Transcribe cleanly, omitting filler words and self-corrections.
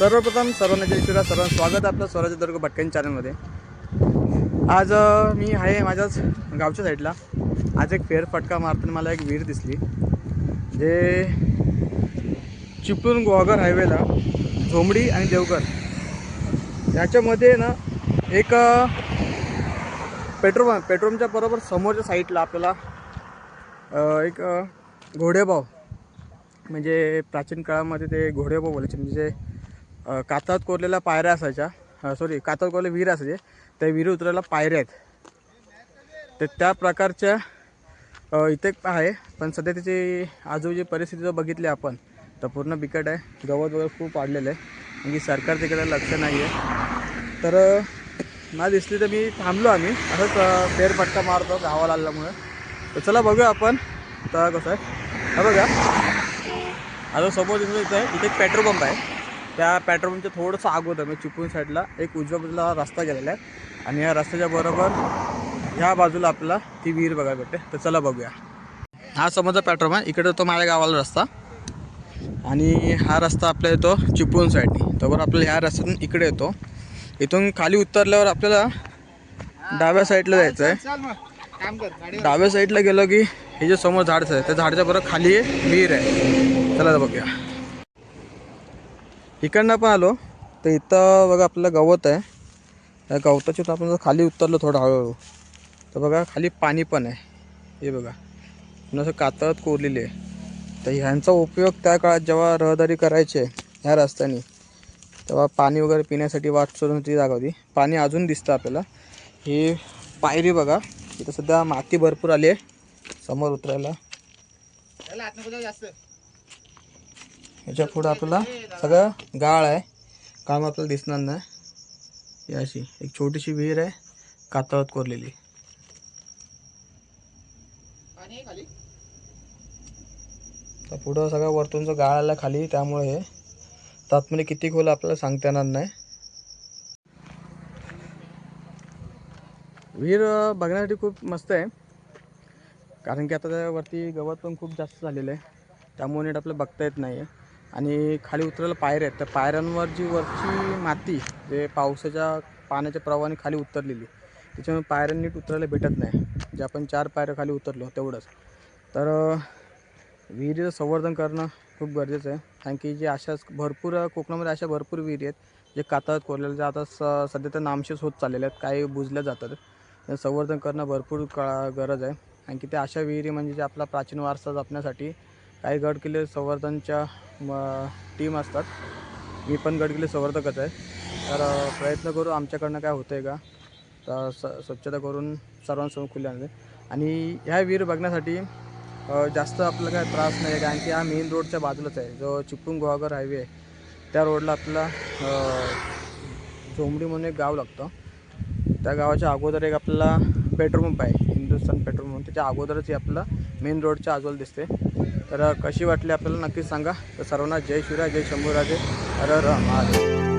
सर्वप्रथम सर्वांना जय श्रीराम. सर्वांचं स्वागत आहे आपलं स्वराज्य दुर्ग भटकन चॅनलमध्ये. आज मी आहे माझ्याच गावच्या साईडला. आज एक फेरफटका मारताना मला एक विहीर दिसली, जे चिपळूण गोवाघर हायवेला झोमडी आणि देवघर याच्यामध्ये ना एक पेट्रोलच्या बरोबर समोरच्या साईडला आपल्याला एक घोडेबाव, म्हणजे प्राचीन काळामध्ये ते घोडेबाव बोलायचे, म्हणजे कातळात कोरलेल्या पायऱ्या असायच्या. कातळात कोरलेले विहीर असायचे, त्या विहीर उतरायला पायऱ्या आहेत. तर त्या प्रकारच्या इथे आहे. पण सध्या त्याची आजूबाजूची परिस्थिती जर बघितली आपण तर पूर्ण बिकट आहे. गवत वगैरे खूप वाढलेलं आहे, म्हणजे सरकार तिकडे लक्ष नाही आहे. तर मला दिसली तर मी थांबलो. आम्ही असंच फेरफटका मारतो गावाला आल्यामुळे. तर चला बघूया आपण तर कसं आहे. हा बघा, आता समोर दिसतो इथे एक पेट्रोल पंप आहे. त्या पेट्रोल पंपच्या थोडंसं अगोदर म्हणजे चिपळूण साईडला एक उजव्या बाजूला रस्ता गेलेला आहे, आणि या रस्त्याच्या बरोबर ह्या बाजूला आपल्याला ती विहीर बघायला भेटते. तर चला बघूया. हा समोरचा पेट्रोल पंप आहे, इकडे येतो माझ्या गावाला रस्ता, आणि हा रस्ता आपला येतो चिपळूण साईडनी. तर आपल्याला ह्या रस्त्यातून इकडे येतो. इथून खाली उतरल्यावर आपल्याला डाव्या साईडला जायचं आहे. डाव्या साईडला गेलो की हे जे समोर झाडचं आहे, त्या झाडाच्या बरोबर खाली विहीर आहे. चला बघूया. इकडनं पण आलो तर इथं बघा आपल्याला गवत आहे. त्या गवताच्या आपण खाली उतरलो थोडं हळूहळू, तर बघा खाली पाणी पण आहे. हे बघा असं कातळात कोरलेली आहे. तर ह्यांचा उपयोग त्या काळात जेव्हा रहदारी करायचे ह्या रस्त्याने, तेव्हा पाणी वगैरे पिण्यासाठी वाट सोडून ती जागा होती. पाणी अजून दिसतं आपल्याला. ही पायरी बघा, इथं सध्या माती भरपूर आली आहे समोर उतरायला. याच्या पुढं आपल्याला सगळं गाळ आहे, काम आपल्याला दिसणार नाही. ही अशी एक छोटीशी विहीर आहे कातळात कोरलेली. तर पुढं सगळं वरतूनचं गाळ आला खाली, त्यामुळे हे आतमध्ये किती खोल आपल्याला सांगता येणार नाही. विहीर बघण्यासाठी खूप मस्त आहे, कारण की आता त्यावरती गवत पण खूप जास्त झालेलं आहे, त्यामुळे नीट आपल्याला बघता येत नाही आहे. आणि खाली उतरायला पायऱ्या आहेत. त्या पायऱ्यांवर जी वरची माती जे पावसाच्या पाण्याच्या प्रवाहाने खाली उतरलेली, त्याच्यामुळे पायऱ्या नीट उतरायला भेटत नाही. जे आपण 4 पायऱ्या खाली उतरलो तेवढंच. तर विहिरीचं संवर्धन करणं खूप गरजेचं आहे, कारण की जे अशाच भरपूर कोकणामध्ये अशा भरपूर विहिरी आहेत जे कातळात कोरलेल्या, जे आता सध्या तर नामशेष होत चाललेल्या आहेत, काही बुजल्या जातात. संवर्धन करणं भरपूर गरज आहे, कारण की त्या अशा विहिरी म्हणजे जे आपला प्राचीन वारसा जपण्यासाठी काही गडकिल्ले संवर्धनच्या टीम असतात. मी पण गडकिल्ले संवर्धकच आहे. तर प्रयत्न करू आमच्याकडनं काय होतं आहे का, तर स्वच्छता करून सर्वांसमोर खुले आणले. आणि ह्या विहीर बघण्यासाठी जास्त आपल्याला काय त्रास नाही आहे, कारण की हा मेन रोडच्या बाजूलाच आहे. जो चिपळूण गोवाघर हायवे आहे त्या रोडला आपल्याला झोमडी म्हणून एक गाव लागतं. त्या गावाच्या अगोदर एक आपल्याला पेट्रोल पंप आहे, हिंदुस्थान पेट्रोल पंप. त्याच्या अगोदरच ही आपल्याला मेन रोडच्या आजूबाजूला दिसते. तर कशी वाटली आपल्याला नक्कीच सांगा. तर सर्वांना जय शिवराय, जय शंभूराजे, हर हर महादेव.